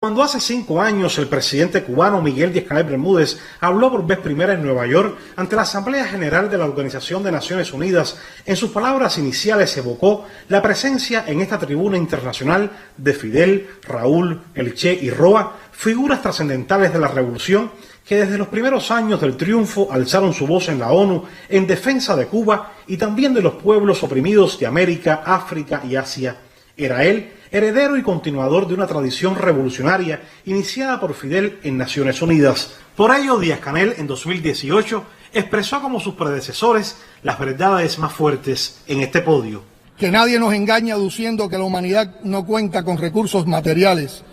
Cuando hace 5 años el presidente cubano Miguel Díaz-Canel Bermúdez habló por vez primera en Nueva York ante la Asamblea General de la Organización de Naciones Unidas, en sus palabras iniciales evocó la presencia en esta tribuna internacional de Fidel, Raúl, el Che y Roa, figuras trascendentales de la revolución que desde los primeros años del triunfo alzaron su voz en la ONU en defensa de Cuba y también de los pueblos oprimidos de América, África y Asia. Era él heredero y continuador de una tradición revolucionaria iniciada por Fidel en Naciones Unidas. Por ello, Díaz-Canel en 2018 expresó como sus predecesores las verdades más fuertes en este podio. Que nadie nos engañe aduciendo que la humanidad no cuenta con recursos materiales,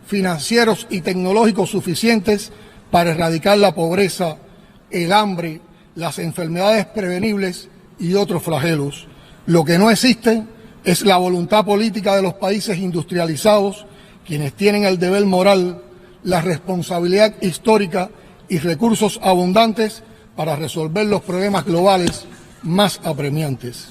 financieros y tecnológicos suficientes para erradicar la pobreza, el hambre, las enfermedades prevenibles y otros flagelos. Lo que no existe es la voluntad política de los países industrializados, quienes tienen el deber moral, la responsabilidad histórica y recursos abundantes para resolver los problemas globales más apremiantes.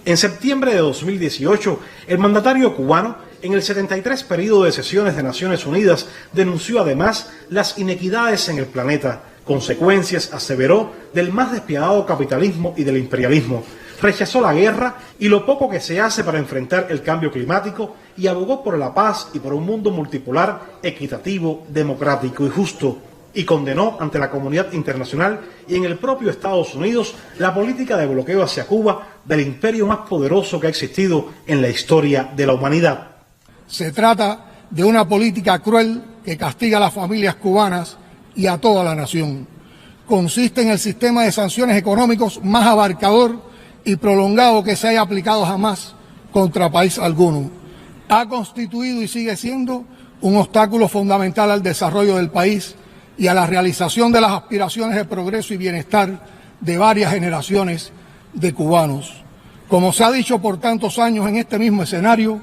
En septiembre de 2018, el mandatario cubano, en el 73 periodo de sesiones de Naciones Unidas, denunció además las inequidades en el planeta, consecuencias, aseveró, del más despiadado capitalismo y del imperialismo. Rechazó la guerra y lo poco que se hace para enfrentar el cambio climático y abogó por la paz y por un mundo multipolar, equitativo, democrático y justo. Y condenó ante la comunidad internacional y en el propio Estados Unidos la política de bloqueo hacia Cuba del imperio más poderoso que ha existido en la historia de la humanidad. Se trata de una política cruel que castiga a las familias cubanas y a toda la nación. Consiste en el sistema de sanciones económicos más abarcador y prolongado que se haya aplicado jamás contra país alguno. Ha constituido y sigue siendo un obstáculo fundamental al desarrollo del país y a la realización de las aspiraciones de progreso y bienestar de varias generaciones de cubanos. Como se ha dicho por tantos años en este mismo escenario,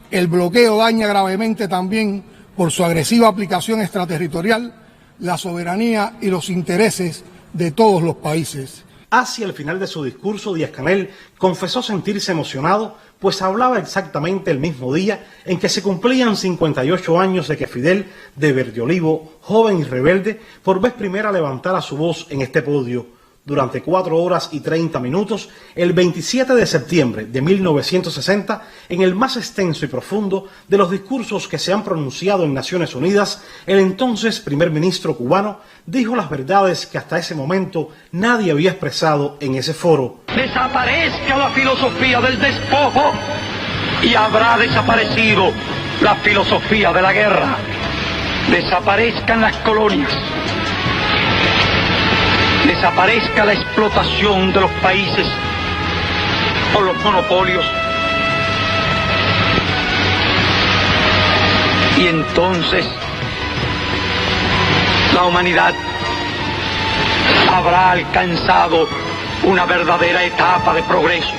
el bloqueo daña gravemente también, por su agresiva aplicación extraterritorial, la soberanía y los intereses de todos los países. Hacia el final de su discurso, Díaz-Canel confesó sentirse emocionado, pues hablaba exactamente el mismo día en que se cumplían 58 años de que Fidel, de Verde Olivo, joven y rebelde, por vez primera levantara su voz en este podio. Durante 4 horas y 30 minutos, el 27 de septiembre de 1960, en el más extenso y profundo de los discursos que se han pronunciado en Naciones Unidas, el entonces primer ministro cubano dijo las verdades que hasta ese momento nadie había expresado en ese foro. Desaparezca la filosofía del despojo y habrá desaparecido la filosofía de la guerra. Desaparezcan las colonias. Desaparezca la explotación de los países por los monopolios. Y entonces la humanidad habrá alcanzado una verdadera etapa de progreso.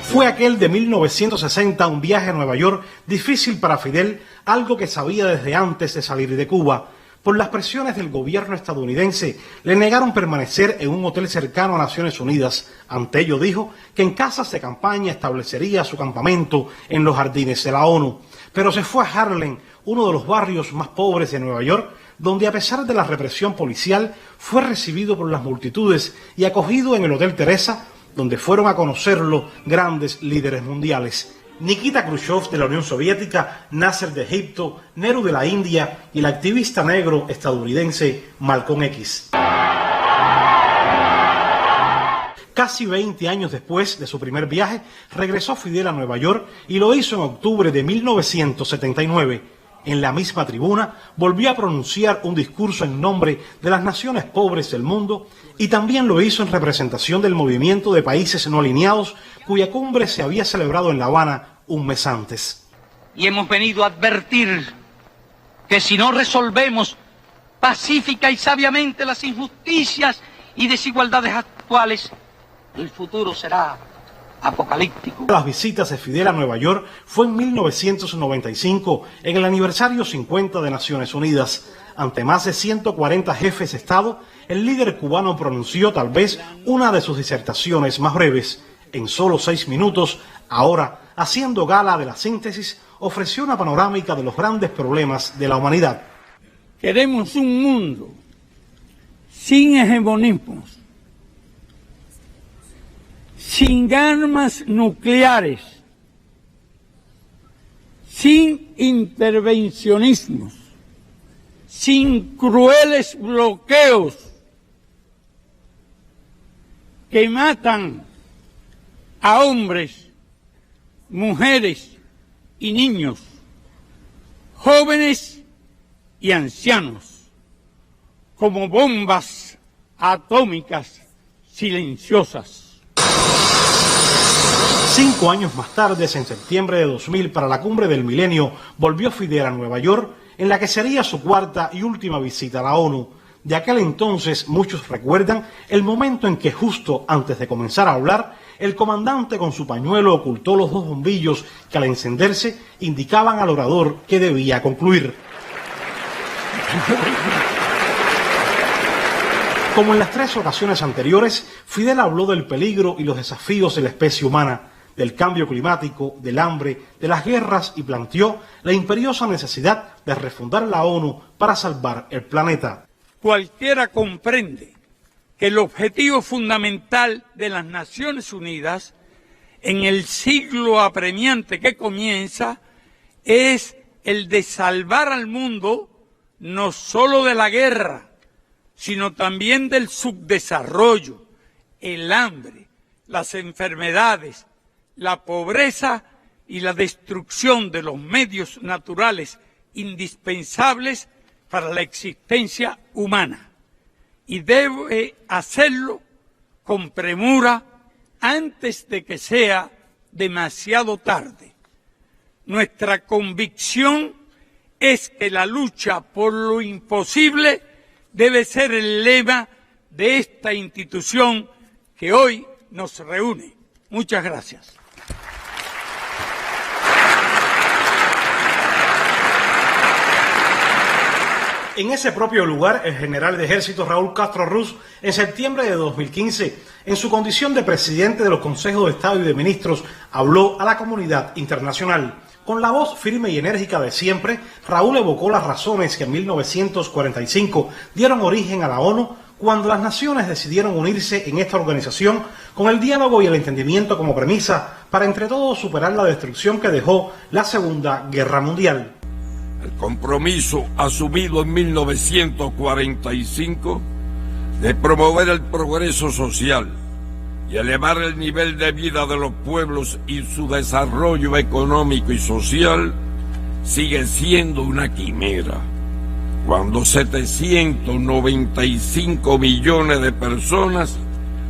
Fue aquel de 1960 un viaje a Nueva York difícil para Fidel, algo que sabía desde antes de salir de Cuba. Por las presiones del gobierno estadounidense, le negaron permanecer en un hotel cercano a Naciones Unidas. Ante ello dijo que en casas de campaña establecería su campamento en los jardines de la ONU. Pero se fue a Harlem, uno de los barrios más pobres de Nueva York, donde a pesar de la represión policial fue recibido por las multitudes y acogido en el Hotel Teresa, donde fueron a conocerlo grandes líderes mundiales. Nikita Khrushchev de la Unión Soviética, Nasser de Egipto, Nehru de la India y el activista negro estadounidense Malcolm X. Casi 20 años después de su primer viaje, regresó Fidel a Nueva York y lo hizo en octubre de 1979. En la misma tribuna volvió a pronunciar un discurso en nombre de las naciones pobres del mundo y también lo hizo en representación del movimiento de países no alineados, cuya cumbre se había celebrado en La Habana un mes antes. Y hemos venido a advertir que si no resolvemos pacífica y sabiamente las injusticias y desigualdades actuales, el futuro será apocalíptico. Las visitas de Fidel a Nueva York fue en 1995, en el aniversario 50 de Naciones Unidas. Ante más de 140 jefes de Estado, el líder cubano pronunció tal vez una de sus disertaciones más breves. En solo 6 minutos, ahora, haciendo gala de la síntesis, ofreció una panorámica de los grandes problemas de la humanidad. Queremos un mundo sin hegemonismos, sin armas nucleares, sin intervencionismos, sin crueles bloqueos que matan a hombres, mujeres y niños, jóvenes y ancianos, como bombas atómicas silenciosas. 5 años más tarde, en septiembre de 2000, para la Cumbre del Milenio, volvió Fidel a Nueva York, en la que sería su cuarta y última visita a la ONU. De aquel entonces, muchos recuerdan el momento en que justo antes de comenzar a hablar, el comandante con su pañuelo ocultó los 2 bombillos que al encenderse indicaban al orador que debía concluir. Como en las 3 ocasiones anteriores, Fidel habló del peligro y los desafíos de la especie humana, del cambio climático, del hambre, de las guerras y planteó la imperiosa necesidad de refundar la ONU para salvar el planeta. Cualquiera comprende que el objetivo fundamental de las Naciones Unidas en el siglo apremiante que comienza es el de salvar al mundo no solo de la guerra, sino también del subdesarrollo, el hambre, las enfermedades, la pobreza y la destrucción de los medios naturales indispensables para la existencia humana. Y debe hacerlo con premura antes de que sea demasiado tarde. Nuestra convicción es que la lucha por lo imposible debe ser el lema de esta institución que hoy nos reúne. Muchas gracias. En ese propio lugar, el general de ejército Raúl Castro Ruz, en septiembre de 2015, en su condición de presidente de los Consejos de Estado y de Ministros, habló a la comunidad internacional. Con la voz firme y enérgica de siempre, Raúl evocó las razones que en 1945 dieron origen a la ONU, cuando las naciones decidieron unirse en esta organización con el diálogo y el entendimiento como premisa para entre todos superar la destrucción que dejó la Segunda Guerra Mundial. El compromiso asumido en 1945 de promover el progreso social y elevar el nivel de vida de los pueblos y su desarrollo económico y social sigue siendo una quimera, cuando 795 millones de personas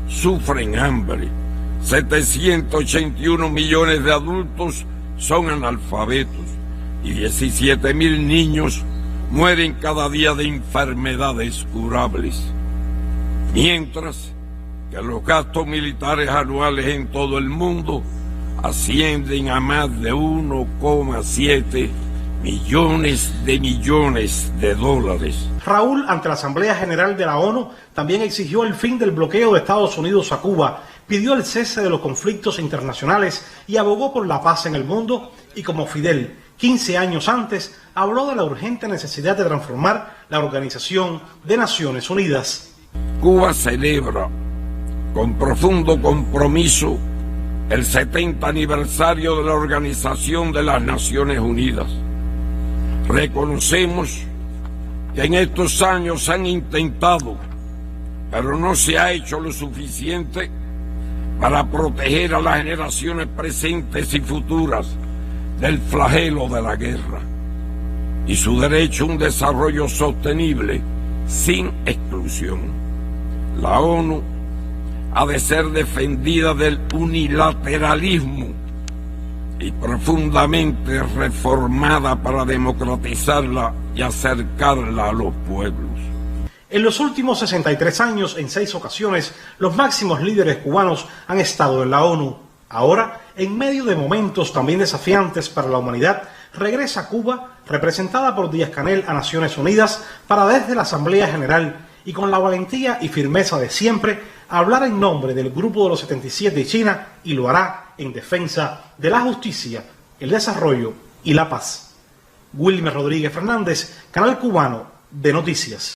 sufren hambre, 781 millones de adultos son analfabetos y 17.000 niños mueren cada día de enfermedades curables. Mientras que los gastos militares anuales en todo el mundo ascienden a más de 1,7 millones de dólares. Raúl, ante la Asamblea General de la ONU, también exigió el fin del bloqueo de Estados Unidos a Cuba, pidió el cese de los conflictos internacionales y abogó por la paz en el mundo, y como Fidel, 15 años antes, habló de la urgente necesidad de transformar la Organización de Naciones Unidas. Cuba celebra con profundo compromiso el 70 aniversario de la Organización de las Naciones Unidas. Reconocemos que en estos años han intentado, pero no se ha hecho lo suficiente para proteger a las generaciones presentes y futuras del flagelo de la guerra y su derecho a un desarrollo sostenible sin exclusión. La ONU ha de ser defendida del unilateralismo y profundamente reformada para democratizarla y acercarla a los pueblos. En los últimos 63 años, en 6 ocasiones, los máximos líderes cubanos han estado en la ONU. Ahora, en medio de momentos también desafiantes para la humanidad, regresa Cuba, representada por Díaz-Canel a Naciones Unidas, para desde la Asamblea General y con la valentía y firmeza de siempre, hablar en nombre del Grupo de los 77 y China, y lo hará en defensa de la justicia, el desarrollo y la paz. Wilmer Rodríguez Fernández, Canal Cubano de Noticias.